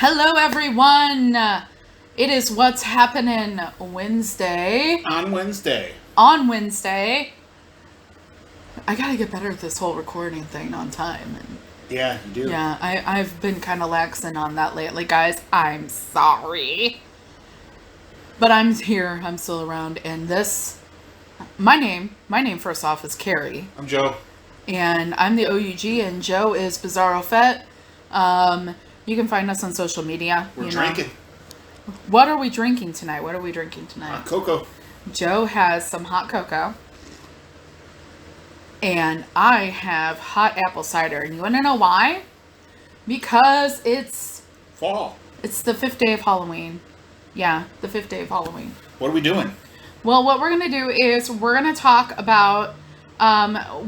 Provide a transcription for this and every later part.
Hello, everyone. It is What's Happening Wednesday. On Wednesday. I gotta get better at this whole recording thing on time. Yeah, you do. Yeah, I've been kind of laxing on that lately, guys. I'm sorry. But I'm here. I'm still around. And my name first off is Carrie. I'm Joe. And I'm the OUG, and Joe is Bizarro Fett. You can find us on social media. We're drinking. What are we drinking tonight? Hot cocoa. Joe has some hot cocoa. And I have hot apple cider. And you want to know why? Because it's fall. It's the 5th day of Halloween. Yeah, the 5th day of Halloween. What are we doing? Well, what we're going to do is we're going to talk about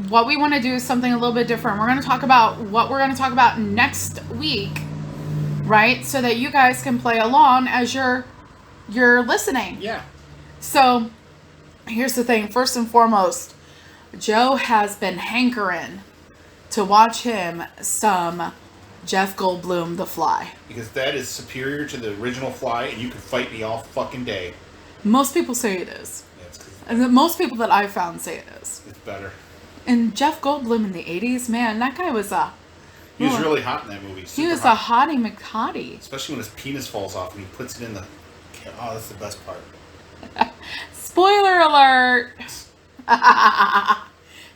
what we want to do, something a little bit different. We're going to talk about what we're going to talk about next week, right? So that you guys can play along as you're listening. Yeah. So, here's the thing. First and foremost, Joe has been hankering to watch him some Jeff Goldblum, The Fly. Because that is superior to the original Fly, and you could fight me all fucking day. Most people say it is. Yeah, And most people that I've found say it is. It's better. And Jeff Goldblum in the 80s, man, that guy was He was really hot in that movie. He was a hottie McHottie. Especially when his penis falls off and he puts it in the... Oh, that's the best part. Spoiler alert!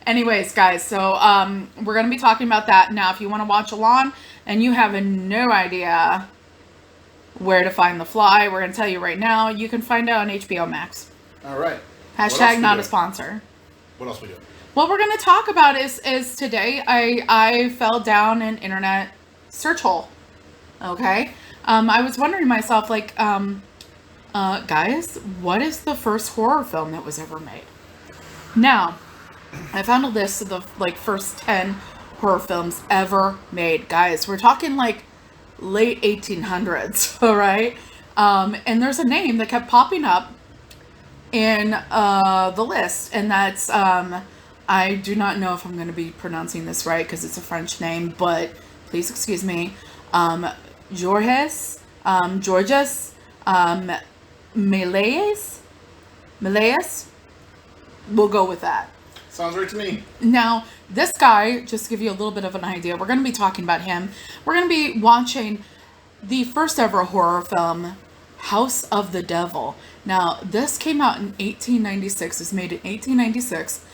Anyways, guys, so we're going to be talking about that. Now, if you want to watch along and you have no idea where to find The Fly, we're going to tell you right now. You can find it on HBO Max. All right. Hashtag not a sponsor. What else we doing? What we're going to talk about is today I fell down an internet search hole. Okay? I was wondering to myself, like, guys, what is the first horror film that was ever made? Now, I found a list of the first 10 horror films ever made. Guys, we're talking like late 1800s, all right? And there's a name that kept popping up in the list, and that's I do not know if I'm going to be pronouncing this right because it's a French name, but please excuse me. Georges Melies. We'll go with that. Sounds right to me. Now, this guy, just to give you a little bit of an idea, we're going to be talking about him. We're going to be watching the first ever horror film, House of the Devil. Now, this came out in 1896. It was made in 1896.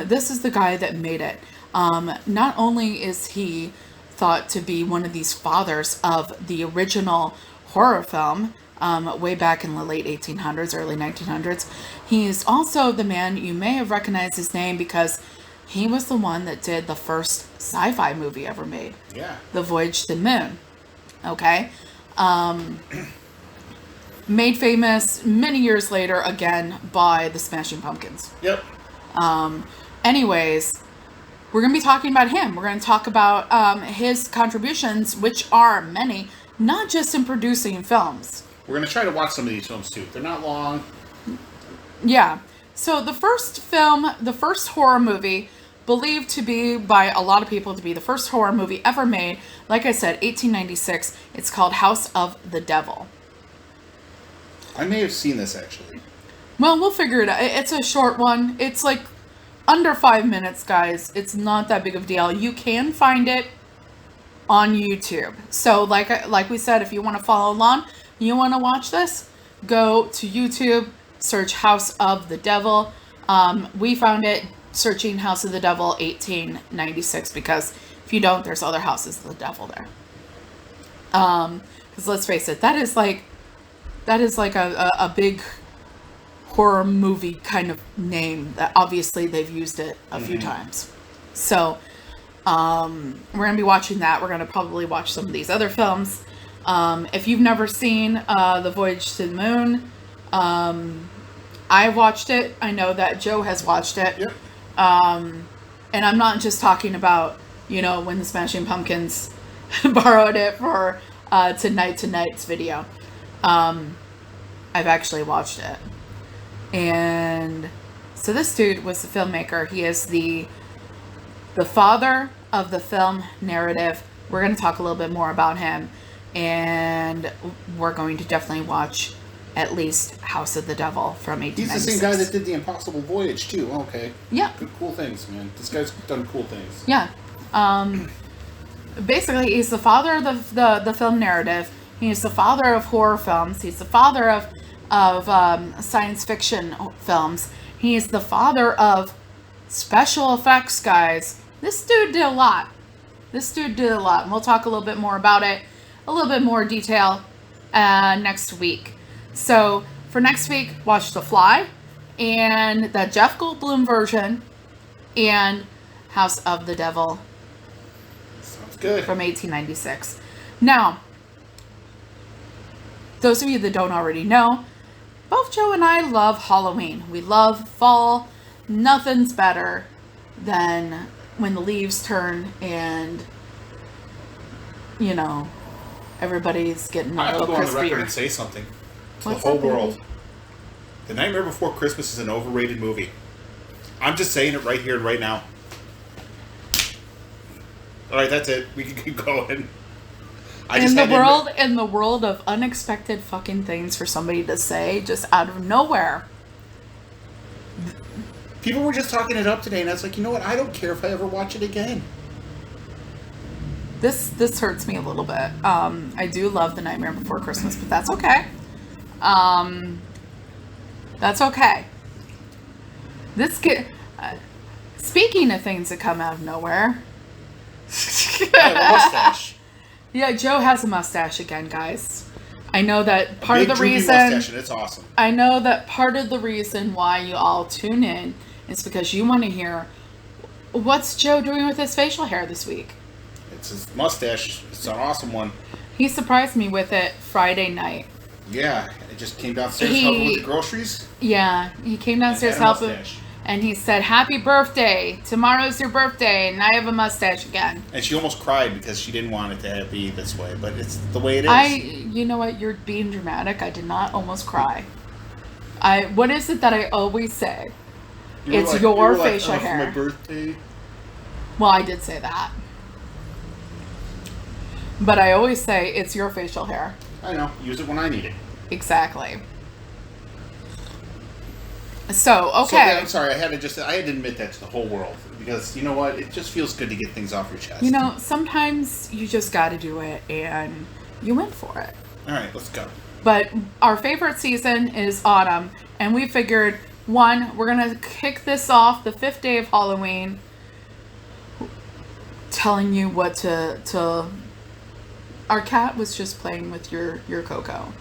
This is the guy that made it. Not only is he thought to be one of these fathers of the original horror film, way back in the late 1800s, early 1900s. He's also the man, you may have recognized his name because he was the one that did the first sci-fi movie ever made. Yeah. The Voyage to the Moon. Okay? Made famous many years later, again, by the Smashing Pumpkins. Yep. Anyways, we're going to be talking about him. We're going to talk about his contributions, which are many, not just in producing films. We're going to try to watch some of these films, too. They're not long. Yeah. So the first film, the first horror movie, believed to be by a lot of people to be the first horror movie ever made, like I said, 1896. It's called House of the Devil. I may have seen this, actually. Well, we'll figure it out. It's a short one. It's like under 5 minutes, guys. It's not that big of a deal. You can find it on YouTube. So like we said, if you want to follow along, you want to watch this, go to YouTube, search House of the Devil. We found it searching House of the Devil 1896 because if you don't, there's other Houses of the Devil there. Because let's face it, that is like a big horror movie kind of name that obviously they've used it a few times. So we're going to be watching that. We're going to probably watch some of these other films. If you've never seen The Voyage to the Moon, I've watched it. I know that Joe has watched it. Yep. And I'm not just talking about, when the Smashing Pumpkins borrowed it for Tonight's video. I've actually watched it. And so this dude was the filmmaker. He is the father of the film narrative. We're going to talk a little bit more about him. and we're going to definitely watch at least House of the Devil from 1896. He's the same guy that did The Impossible Voyage, too. Okay. Yeah. Good, cool things, man. This guy's done cool things. Yeah. Basically, he's the father of the film narrative. He's the father of horror films. He's the father of science fiction films. He's the father of special effects, guys. This dude did a lot. And we'll talk a little bit more about it, a little bit more detail next week. So for next week, watch The Fly and the Jeff Goldblum version and House of the Devil. Sounds good. From 1896. Now, those of you that don't already know, both Joe and I love Halloween. We love fall. Nothing's better than when the leaves turn and, you know, everybody's getting a I have to little go on the record crispier. and say something to What's the whole up, baby? world. The Nightmare Before Christmas is an overrated movie. I'm just saying it right here and right now. Alright, that's it. We can keep going. In the world of unexpected fucking things for somebody to say just out of nowhere. People were just talking it up today, and I was like, you know what? I don't care if I ever watch it again. This hurts me a little bit. I do love The Nightmare Before Christmas, but that's okay. That's okay. Speaking of things that come out of nowhere. I have a mustache. Yeah, Joe has a mustache again, guys. I know that part of Big the droopy reason. mustache, and it's awesome. I know that part of the reason why you all tune in is because you want to hear what's Joe doing with his facial hair this week. It's his mustache. It's an awesome one. He surprised me with it Friday night. Yeah, it just came downstairs helping with the groceries. Yeah, he came downstairs And had a helping, mustache. and he said, "Happy birthday! Tomorrow's your birthday, and I have a mustache again." And she almost cried because she didn't want it to be this way, but it's the way it is. You know what? You're being dramatic. I did not almost cry. What is it that I always say? It's your facial hair. For my birthday. Well, I did say that. But I always say, it's your facial hair. I know. Use it when I need it. Exactly. So, okay. So, I'm sorry. I had to admit that to the whole world. Because, you know what? It just feels good to get things off your chest. You know, sometimes you just gotta do it, and you went for it. Alright, let's go. But our favorite season is autumn, and we figured, one, we're gonna kick this off the 5th day of Halloween, telling you what to our cat was just playing with your Coco.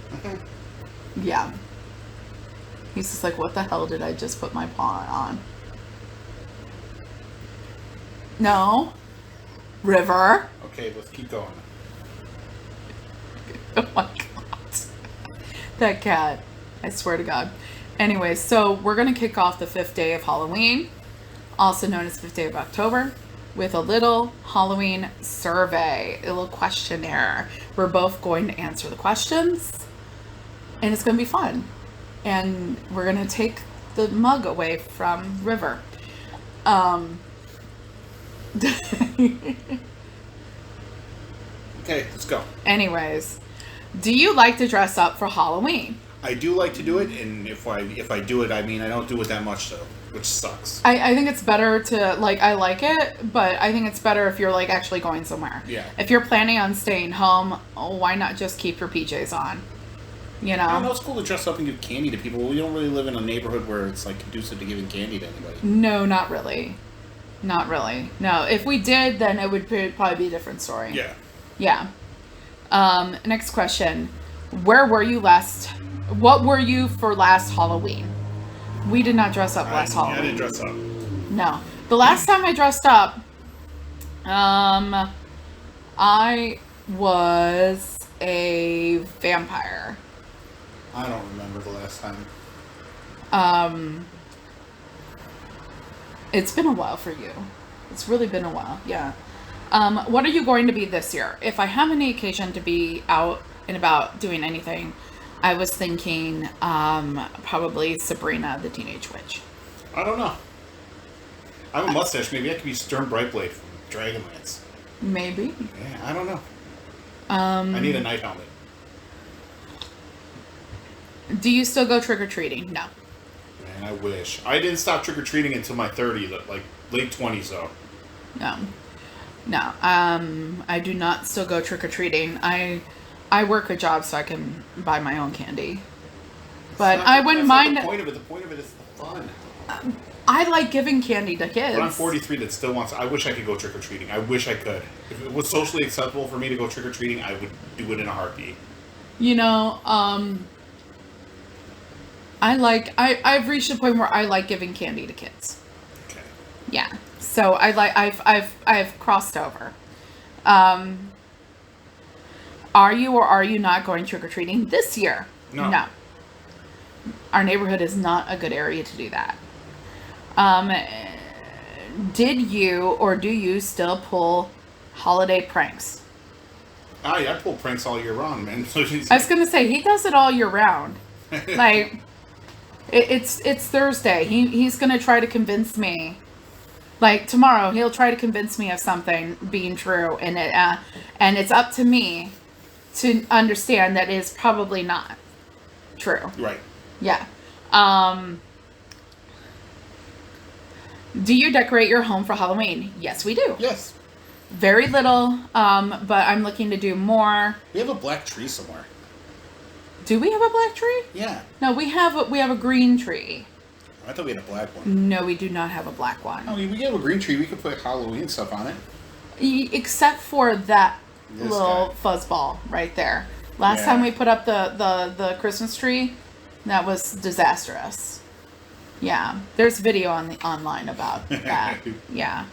Yeah. He's just like, what the hell did I just put my paw on? No. River. Okay, let's keep going. Oh my god. That cat. I swear to God. Anyway, so we're going to kick off the 5th day of Halloween, also known as 5th day of October, with a little Halloween survey, a little questionnaire. We're both going to answer the questions, and it's going to be fun. And we're going to take the mug away from River. Okay, let's go. Anyways, do you like to dress up for Halloween? I do like to do it, and if I do it, I mean, I don't do it that much, though, which sucks. I think it's better to, like, I like it, but I think it's better if you're, like, actually going somewhere. Yeah. If you're planning on staying home, why not just keep your PJs on? You know? I know it's cool to dress up and give candy to people. We don't really live in a neighborhood where it's, like, conducive to giving candy to anybody. No, not really. Not really. No, if we did, then it would probably be a different story. Yeah. Yeah. Next question. Where were you last? What were you for last Halloween? We did not dress up last Halloween. I didn't dress up. No. The last time I dressed up, I was a vampire. I don't remember the last time. It's been a while for you. It's really been a while, yeah. What are you going to be this year? If I have any occasion to be out and about doing anything, I was thinking probably Sabrina the Teenage Witch. I don't know. I have a mustache. Maybe I could be Stern Brightblade from Dragonlance. Maybe. Yeah, I don't know. I need a night helmet. Do you still go trick-or-treating? No. Man, I wish. I didn't stop trick-or-treating until my 30s, like late 20s, though. No. No. I do not still go trick-or-treating. I work a job so I can buy my own candy. But I wouldn't mind... That's not the point of it. The point of it is the fun. I like giving candy to kids. But I'm 43 that still wants... I wish I could go trick-or-treating. I wish I could. If it was socially acceptable for me to go trick-or-treating, I would do it in a heartbeat. You know, I've reached a point where I like giving candy to kids. Okay. Yeah. So I've crossed over. Are you or are you not going trick-or-treating this year? No. Our neighborhood is not a good area to do that. Did you or do you still pull holiday pranks? I pull pranks all year round, man. I was gonna say he does it all year round. Like it's Thursday. He's gonna try to convince me. Like tomorrow, he'll try to convince me of something being true, and it's up to me to understand that it is probably not true. Right. Yeah. Do you decorate your home for Halloween? Yes, we do. Yes. Very little, but I'm looking to do more. We have a black tree somewhere. Do we have a black tree? Yeah. No, we have a green tree. I thought we had a black one. No, we do not have a black one. I mean, we have a green tree. We could put Halloween stuff on it. Except for that This little guy. fuzzball right there. Last time we put up the Christmas tree, that was disastrous. Yeah, there's video online about that. Yeah.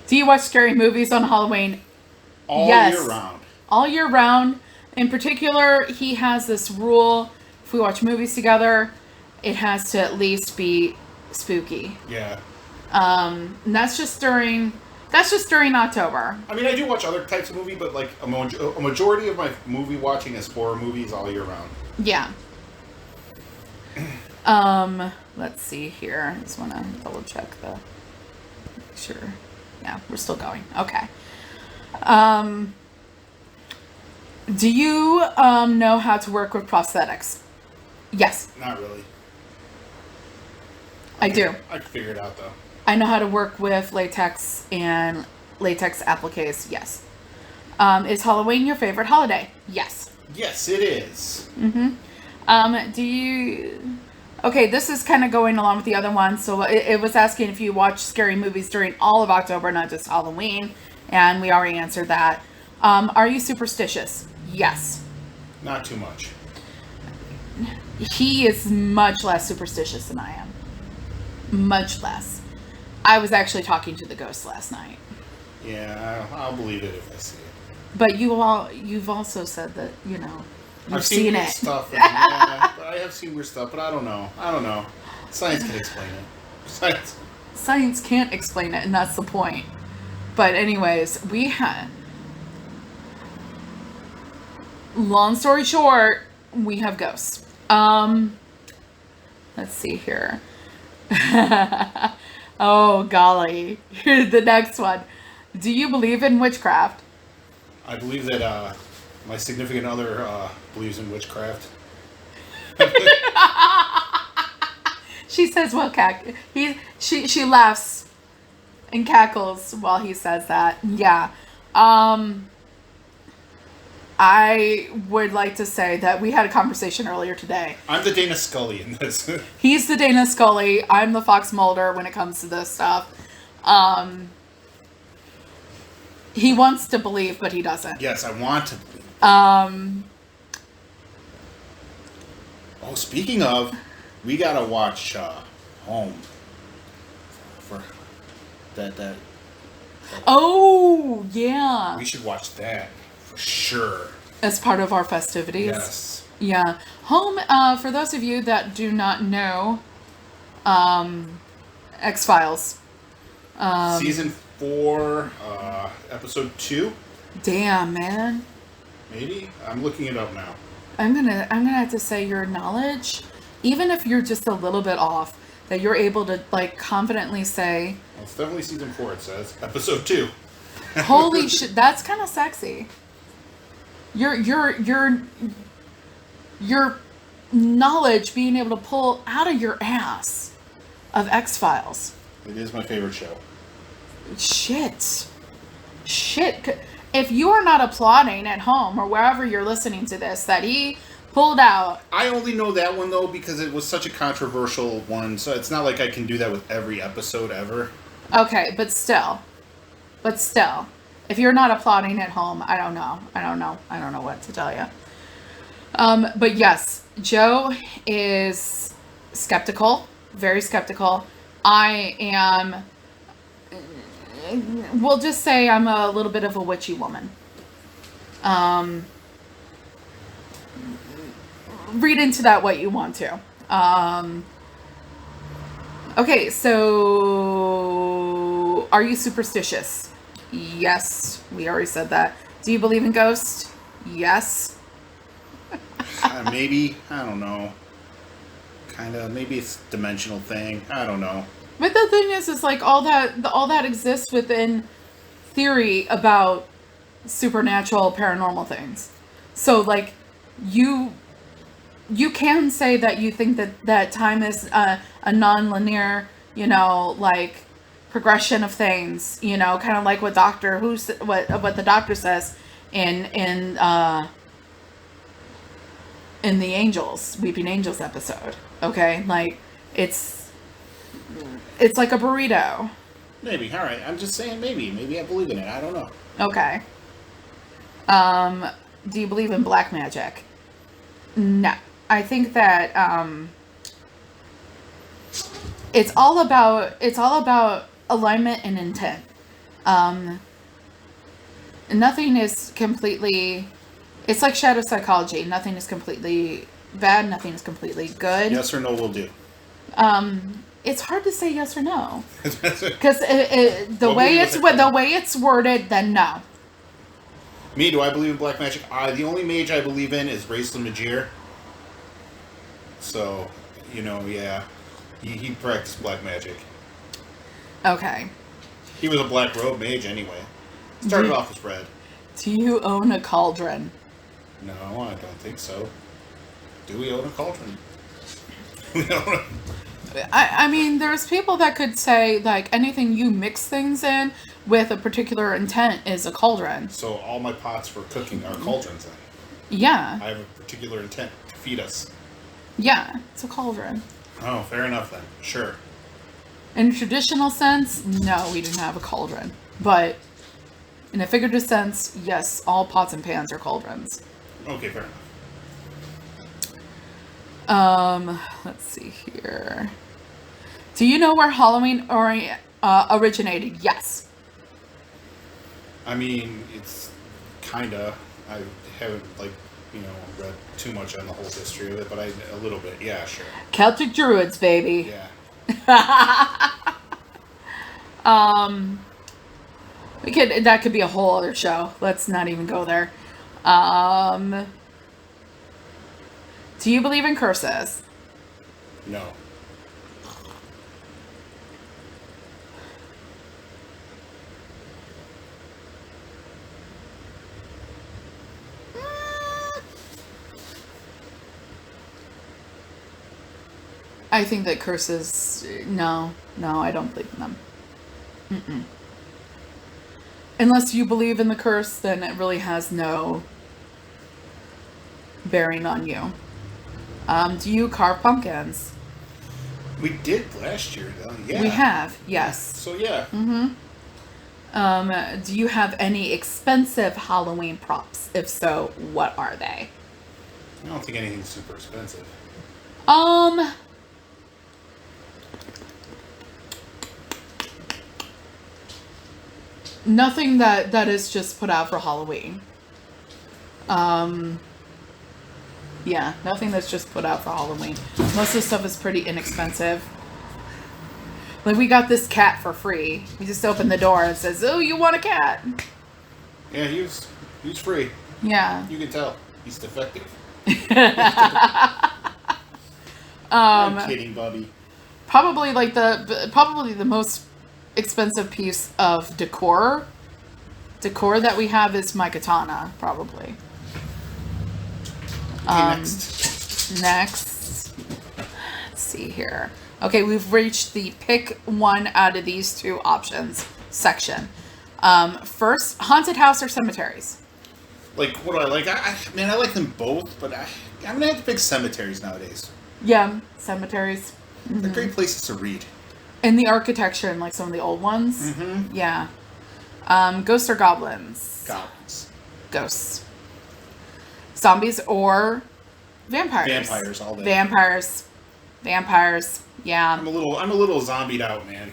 Do you watch scary movies on Halloween? All Yes. year round. All year round. In particular, he has this rule: if we watch movies together, it has to at least be spooky. Yeah. And that's just during October. I mean, I do watch other types of movie, but like a majority of my movie watching is horror movies all year round. Yeah. Let's see here. I just want to double check make sure. Yeah, we're still going. Okay. Do you know how to work with prosthetics? Yes, Not really. I do. I can figure it out though. I know how to work with latex and latex appliques. Yes. Is Halloween your favorite holiday? Yes. Yes, it is. Do you... Okay, this is kind of going along with the other one. So it was asking if you watch scary movies during all of October, not just Halloween. And we already answered that. Are you superstitious? Yes. Not too much. He is much less superstitious than I am. Much less. I was actually talking to the ghost last night. Yeah, I'll believe it if I see it. But you've also said that, you've I've seen weird it. stuff. Yeah, but I have seen weird stuff, but I don't know. Science can explain it. Science can't explain it, and that's the point. But anyways, we had... Long story short, we have ghosts. Let's see here. Oh, golly. Here's the next one. Do you believe in witchcraft? I believe that my significant other believes in witchcraft. She says, well, she laughs and cackles while he says that. Yeah. I would like to say that we had a conversation earlier today. I'm the Dana Scully in this. He's the Dana Scully. I'm the Fox Mulder when it comes to this stuff. He wants to believe, but he doesn't. Yes, I want to believe. Oh, speaking of, we gotta watch Home. For that. Oh, yeah. We should watch that for sure. As part of our festivities. Yes. Yeah. Home, for those of you that do not know, X-Files. Season 4, episode 2. Damn, man. Maybe? I'm looking it up now. I'm gonna have to say your knowledge, even if you're just a little bit off, that you're able to confidently say. Well, it's definitely season 4. It says episode 2. Holy shit, that's kind of sexy. Your knowledge being able to pull out of your ass of X-Files. It is my favorite show. Shit. If you are not applauding at home or wherever you're listening to this, that he pulled out. I only know that one, though, because it was such a controversial one, so it's not like I can do that with every episode ever. Okay, but still. If you're not applauding at home, I don't know what to tell you. But yes, Joe is skeptical, very skeptical. I am, we'll just say I'm a little bit of a witchy woman. Read into that what you want to. Okay, so are you superstitious? Yes, we already said that. Do you believe in ghosts? Yes. Maybe, I don't know. Kind of, maybe it's a dimensional thing. I don't know. But the thing is like all that exists within theory about supernatural paranormal things. So like you can say that you think that time is a non-linear, like progression of things, kind of like what what the doctor says in the Weeping Angels episode. Okay, like it's like a burrito. Maybe. All right. I'm just saying maybe I believe in it. I don't know. Okay. Do you believe in black magic? No. I think that it's all about alignment and intent. Nothing is completely. It's like shadow psychology. Nothing is completely bad. Nothing is completely good. Yes or no will do. It's hard to say yes or no because the way it's worded, then no. Me, do I believe in black magic? The only mage I believe in is Raistlin Majir. So, yeah, he practiced black magic. Okay. He was a black robe mage anyway. Started off as red. Do you own a cauldron? No, I don't think so. Do we own a cauldron? I mean, there's people that could say, like, anything you mix things in with a particular intent is a cauldron. So all my pots for cooking are cauldrons then? Yeah. I have a particular intent to feed us. Yeah, it's a cauldron. Oh, fair enough then. Sure. In a traditional sense, no, we didn't have a cauldron. But in a figurative sense, yes, all pots and pans are cauldrons. Okay, fair enough. Let's see here. Do you know where Halloween originated? Yes. I mean, it's kinda. I haven't read too much on the whole history of it, but a little bit. Yeah, sure. Celtic Druids, baby. Yeah. That could be a whole other show. Let's not even go there. Do you believe in curses? No. I think that curses, no, I don't believe in them. Mm-mm. Unless you believe in the curse, then it really has no bearing on you. Do you carve pumpkins? We did last year, though. Yeah. We have, yes. So, yeah. Mm-hmm. Do you have any expensive Halloween props? If so, what are they? I don't think anything's super expensive. Nothing that is just put out for Halloween. Yeah, nothing that's just put out for Halloween. Most of the stuff is pretty inexpensive. Like, we got this cat for free. We just opened the door and it says, "Oh, you want a cat?" Yeah, he's free. Yeah. You can tell. He's defective. I'm kidding, Bubby. Probably the most expensive piece of decor decor that we have is my katana, probably. Next. Let's see here. Okay, we've reached the pick one out of these two options section. First, haunted house or cemeteries? Like, what do I like? I like them both, but I'm going to have to pick cemeteries nowadays. Yeah, cemeteries. They're great places to read. And the architecture and like some of the old ones. Mm-hmm. Yeah. Ghosts or goblins? Goblins. Ghosts. Zombies or vampires? Vampires all day. Vampires. Yeah. I'm a little zombied out, man.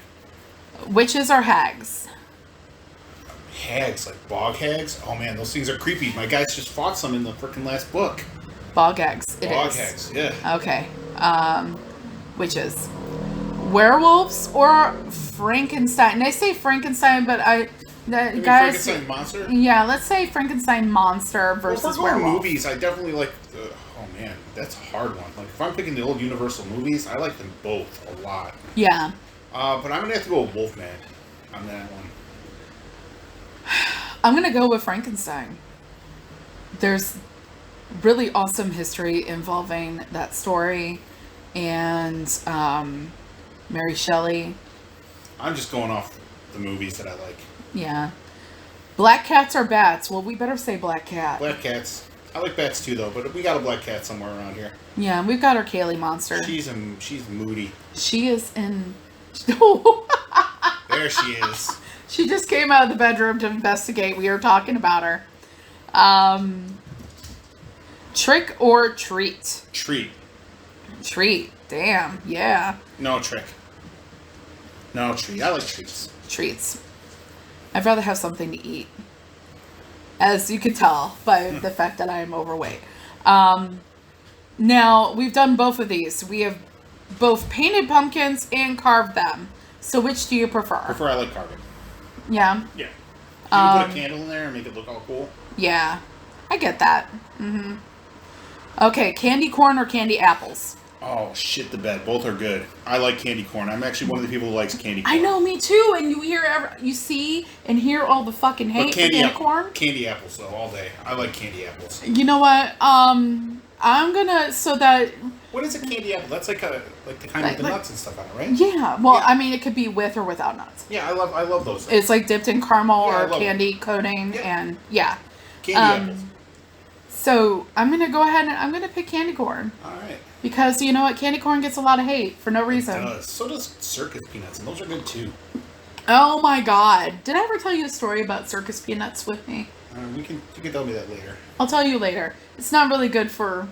Witches or hags? Hags, like bog hags. Oh man, those things are creepy. My guys just fought some in the freaking last book. Bog hags. Bog hags. Yeah. Okay. Witches. Werewolves or Frankenstein? And I say Frankenstein, but guys. Frankenstein monster. Yeah, let's say Frankenstein monster versus well, if we're going werewolf. movies, I definitely like. Oh man, that's a hard one. Like if I'm picking the old Universal movies, I like them both a lot. Yeah. But I'm gonna have to go with Wolfman on that one. I'm gonna go with Frankenstein. There's really awesome history involving that story, and Mary Shelley. I'm just going off the movies that I like. Yeah. Black cats or bats? Well, we better say black cat. Black cats. I like bats too, though, but we got a black cat somewhere around here. Yeah, we've got our Kaylee monster. She's moody. She is in... There she is. She just came out of the bedroom to investigate. We were talking about her. Trick or treat? Treat. Treat. Damn. Yeah. No trick. No treat. I like treats. Treats. I'd rather have something to eat. As you can tell by the fact that I am overweight. Now, we've done both of these. We have both painted pumpkins and carved them. So which do you prefer? I like carving. Yeah? Yeah. Can you put a candle in there and make it look all cool? Yeah. I get that. Mm-hmm. Okay, candy corn or candy apples? Oh, shit the bed. Both are good. I like candy corn. I'm actually one of the people who likes candy corn. I know, me too. And you see and hear all the fucking hate for candy corn. Candy apples, though, all day. I like candy apples. You know what? I'm gonna, so that... What is a candy apple? That's like the kind with the nuts and stuff on it, right? Yeah. Well, yeah. I mean, it could be with or without nuts. Yeah, I love those things. It's like dipped in caramel or candy coating, and yeah. Candy apples. So I'm gonna go ahead and I'm gonna pick candy corn. All right. Because you know what, candy corn gets a lot of hate for no reason. It does. So does circus peanuts, and those are good too. Oh my god! Did I ever tell you a story about circus peanuts with me? You can tell me that later. I'll tell you later. It's not really good for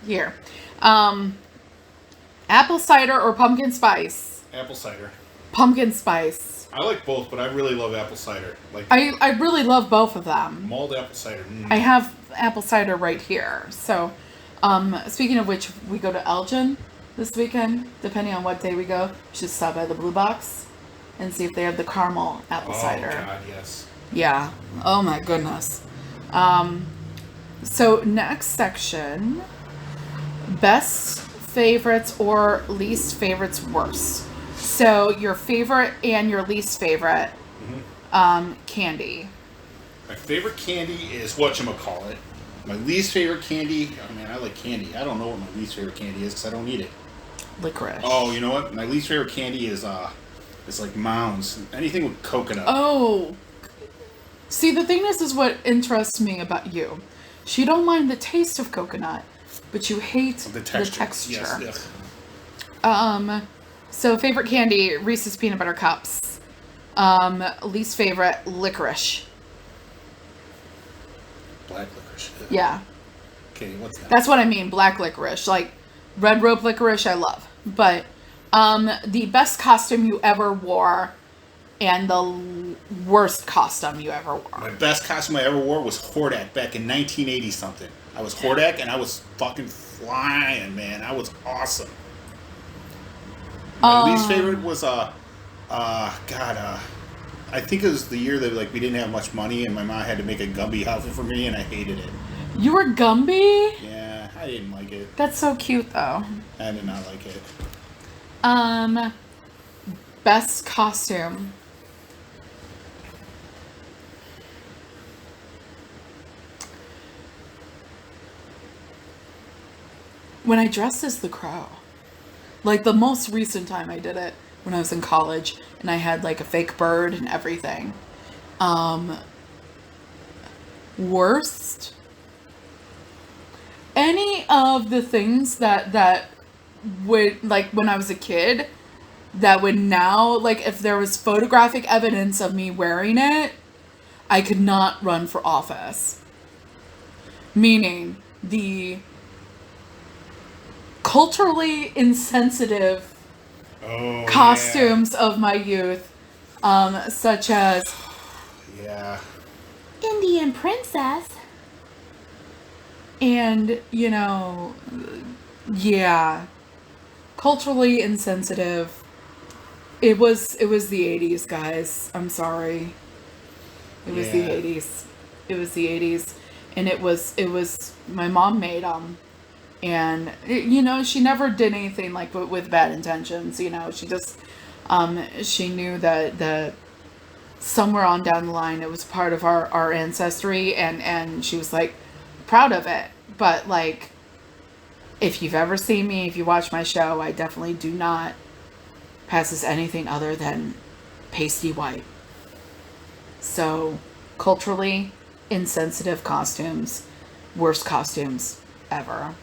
here. Apple cider or pumpkin spice? Apple cider. Pumpkin spice. I like both, but I really love apple cider. Like I really love both of them. Mulled apple cider. I have apple cider right here. So, speaking of which, we go to Elgin this weekend. Depending on what day we go, we should stop by the Blue Box and see if they have the caramel apple cider. Oh God, yes. Yeah. Oh my goodness. So next section, best favorites or least favorites worst. So your favorite and your least favorite candy. My favorite candy is whatchamacallit. My least favorite candy, I mean, I like candy. I don't know what my least favorite candy is because I don't eat it. Licorice. Oh, you know what? My least favorite candy is like Mounds. Anything with coconut. Oh. See, the thing is what interests me about you. You don't mind the taste of coconut, but you hate the texture. Yes. So favorite candy, Reese's Peanut Butter Cups. Least favorite, licorice. Black licorice. Yeah. Okay, what's that? That's what I mean, black licorice. Like, red rope licorice, I love. But, the best costume you ever wore and the worst costume you ever wore. My best costume I ever wore was Hordak back in 1980 something. I was Hordak and I was fucking flying, man. I was awesome. My least favorite was I think it was the year that like we didn't have much money and my mom had to make a Gumby outfit for me and I hated it. You were Gumby? Yeah, I didn't like it. That's so cute though. I did not like it. Best costume. when I dressed as the Crow. Like, the most recent time I did it, when I was in college, and I had, like, a fake bird and everything. Worst? Any of the things that would, like, when I was a kid, that would now, like, if there was photographic evidence of me wearing it, I could not run for office. Meaning, the culturally insensitive costumes of my youth, such as Indian princess, and culturally insensitive. It was the 80s, guys. I'm sorry. It was the 80s. It was the 80s, and it was my mom made them. And, she never did anything, like, with bad intentions, she just, she knew that somewhere on down the line, it was part of our ancestry, and she was, like, proud of it. But, like, if you've ever seen me, if you watch my show, I definitely do not pass as anything other than pasty white. So, culturally insensitive costumes, worst costumes ever.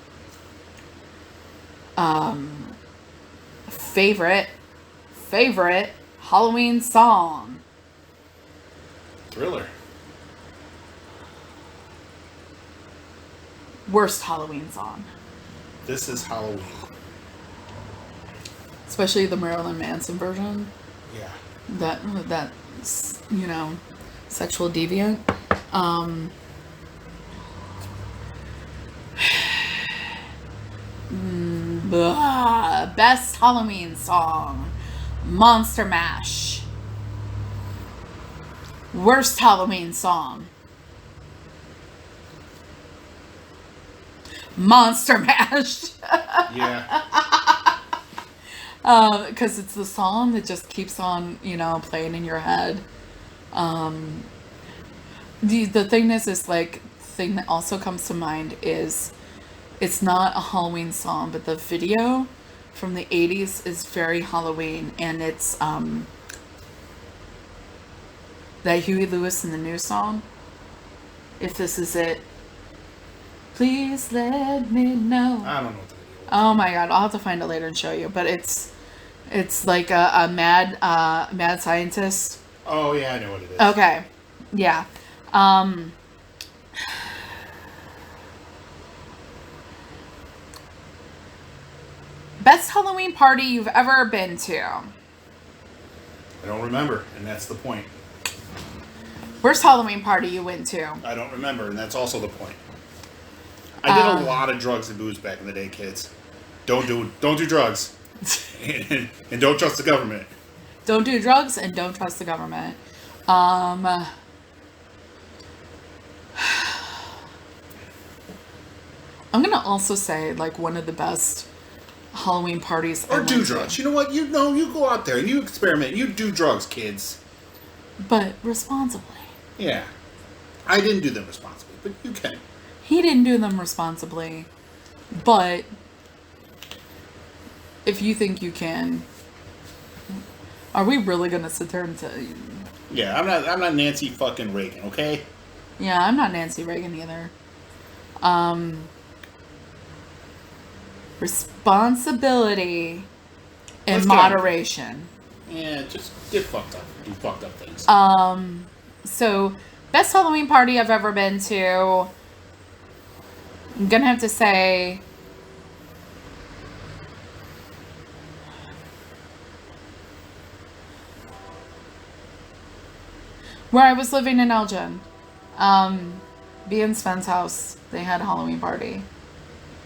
Favorite Halloween song. Thriller. Worst Halloween song. This Is Halloween. Especially the Marilyn Manson version. Yeah. That sexual deviant. Best Halloween song. Monster Mash. Worst Halloween song. Monster Mash. Yeah. Because it's the song that just keeps on, playing in your head. The thing is like, thing that also comes to mind is, it's not a Halloween song, but the video from the 80s is very Halloween, and it's that Huey Lewis and the News song. If this is it, please let me know. I don't know what the video is. Oh my god, I'll have to find it later and show you. But it's like a mad scientist. Oh yeah, I know what it is. Okay, yeah. Best Halloween party you've ever been to? I don't remember, and that's the point. Worst Halloween party you went to? I don't remember, and that's also the point. I did a lot of drugs and booze back in the day, kids. Don't do drugs. and don't trust the government. Don't do drugs and don't trust the government. I'm gonna also say, like, one of the best Halloween parties. Or do drugs. You know what? You go out there and you experiment. You do drugs, kids. But responsibly. Yeah. I didn't do them responsibly, but you can. He didn't do them responsibly. But if you think you can, are we really gonna sit there and say? Yeah, I'm not Nancy fucking Reagan, okay? Yeah, I'm not Nancy Reagan either. Responsibility and moderation. Yeah, just get fucked up. Do fucked up things. So, best Halloween party I've ever been to, I'm gonna have to say where I was living in Elgin. B and Sven's house, they had a Halloween party.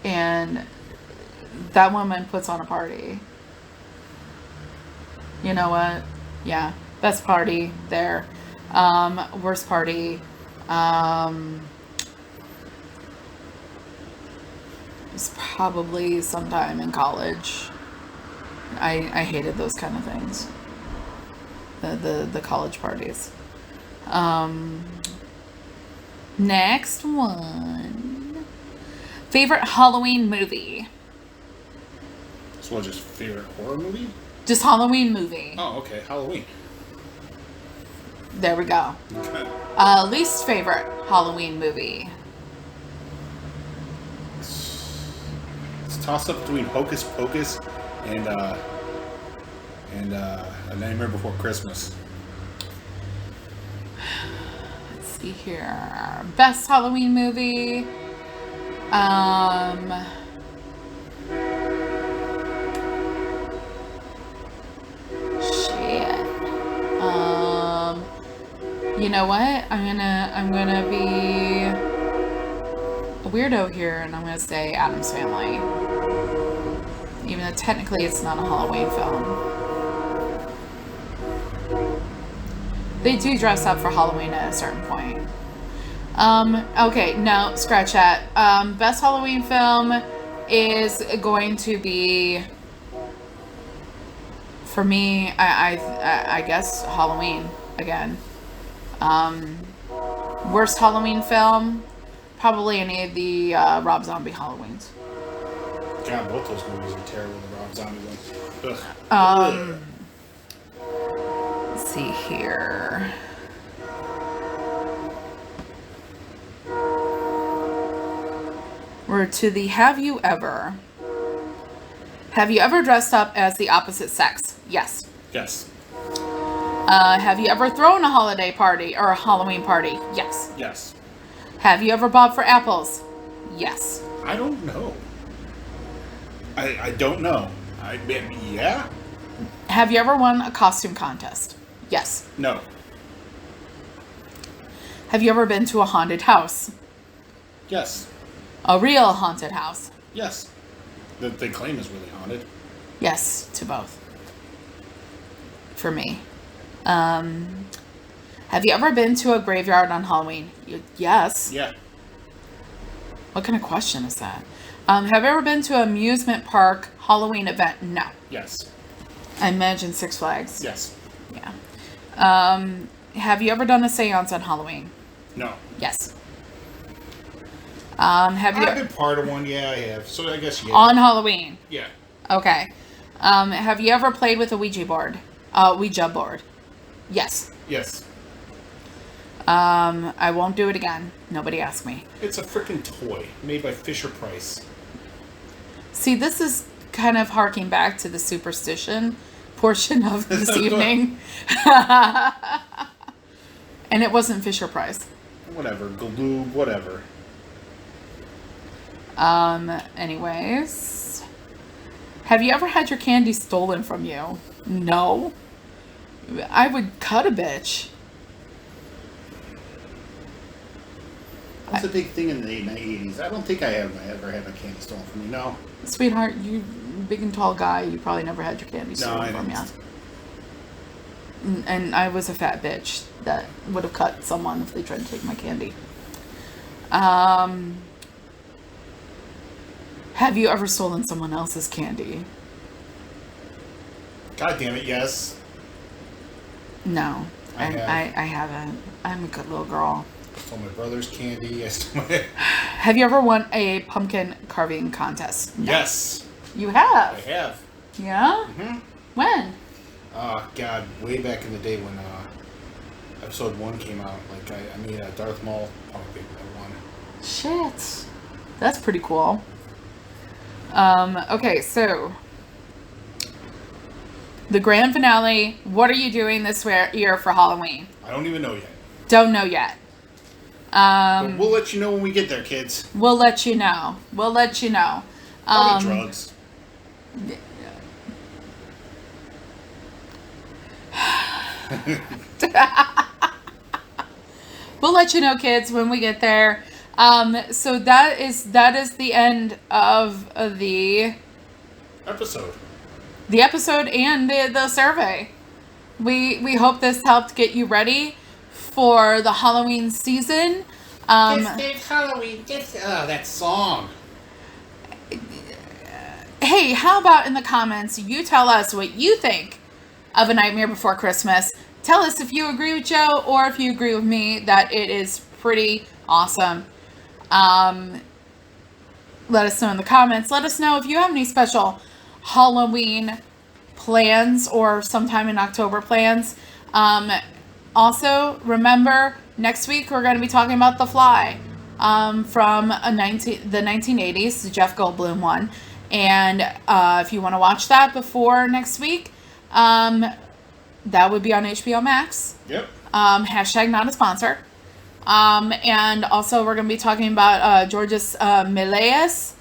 And that woman puts on a party. You know what? Yeah. Best party there. Worst party. It's probably sometime in college. I hated those kind of things. The college parties. Next one. Favorite Halloween movie? So what, just favorite horror movie? Just Halloween movie. Oh, okay. Halloween. There we go. Okay. Least favorite Halloween movie. It's tossed up between Hocus Pocus and A Nightmare Before Christmas. Let's see here. Best Halloween movie. Shit. You know what? I'm gonna be a weirdo here, and I'm gonna say Addams Family. Even though technically it's not a Halloween film. They do dress up for Halloween at a certain point. Okay, no, scratch that. Best Halloween film is going to be, for me, I guess Halloween again. Worst Halloween film, probably any of the Rob Zombie Halloweens. God, both those movies are terrible. The Rob Zombie ones. Ugh. Ugh. Let's see here. We're to the Have you ever dressed up as the opposite sex? Yes. Yes. Have you ever thrown a holiday party or a Halloween party? Yes. Yes. Have you ever bobbed for apples? Yes. I don't know. I don't know. Yeah? Have you ever won a costume contest? Yes. No. Have you ever been to a haunted house? Yes. A real haunted house? Yes. That they claim is really haunted. Yes, to both. For me. Have you ever been to a graveyard on Halloween? Yes. Yeah. What kind of question is that? Have you ever been to an amusement park Halloween event? No. Yes. I imagine Six Flags. Yes. Yeah. Have you ever done a seance on Halloween? No. Yes. Have you I've been part of one, yeah, I have. So I guess yeah. on Halloween? Yeah. Okay. Have you ever played with a Ouija board? Ouija board? Yes. Yes. I won't do it again. Nobody asked me. It's a freaking toy made by Fisher-Price. See, this is kind of harking back to the superstition portion of this evening. And it wasn't Fisher-Price. Whatever. Glue, whatever. Anyways. Have you ever had your candy stolen from you? No. I would cut a bitch. That's a big thing in the 80s. I don't think I ever had my candy stolen from me. No. Sweetheart, you big and tall guy, you probably never had your candy No, stolen I from didn't. you. And I was a fat bitch that would have cut someone if they tried to take my candy. Have you ever stolen someone else's candy? God damn it, yes. No, I I haven't. I'm a good little girl. I stole my brother's candy. I stole my... Have you ever won a pumpkin carving contest? No. Yes. You have? I have. Yeah? Mm-hmm. When? Oh, God. Way back in the day when episode 1 came out. Like, I made a Darth Maul pumpkin. I won. Shit. That's pretty cool. Okay, so... the grand finale. What are you doing this year for Halloween? I don't even know yet. Don't know yet. But we'll let you know when we get there, kids. We'll let you know. We'll let you know. Probably drugs. We'll let you know, kids, when we get there. So that is the end of the Episode. The episode and the survey. We hope this helped get you ready for the Halloween season. It's Halloween. That song. Hey, how about in the comments, you tell us what you think of A Nightmare Before Christmas. Tell us if you agree with Joe or if you agree with me that it is pretty awesome. Let us know in the comments. Let us know if you have any special Halloween plans or sometime in October plans. Also, remember, next week we're going to be talking about The Fly from the 1980s, the Jeff Goldblum one. And if you want to watch that before next week, that would be on HBO Max. Yep. Hashtag not a sponsor. And also we're going to be talking about Georges Melies,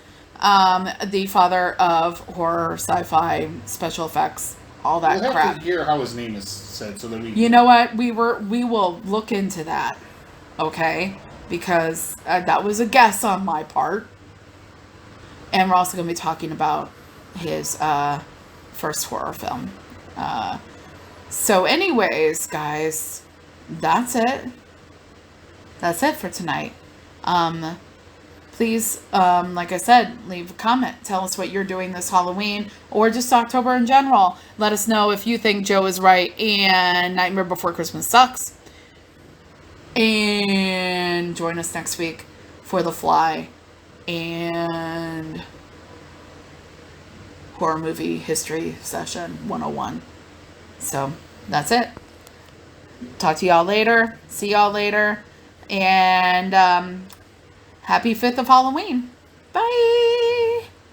the father of horror, sci-fi, special effects, all that we'll crap. have to hear how his name is said so that we... You know what? We will look into that, okay? Because that was a guess on my part. And we're also going to be talking about his first horror film. So anyways, guys, that's it. That's it for tonight. Please, like I said, leave a comment. Tell us what you're doing this Halloween or just October in general. Let us know if you think Joe is right and Nightmare Before Christmas sucks. And join us next week for The Fly and horror movie history session 101. So that's it. Talk to y'all later. See y'all later. And happy 5th of Halloween. Bye.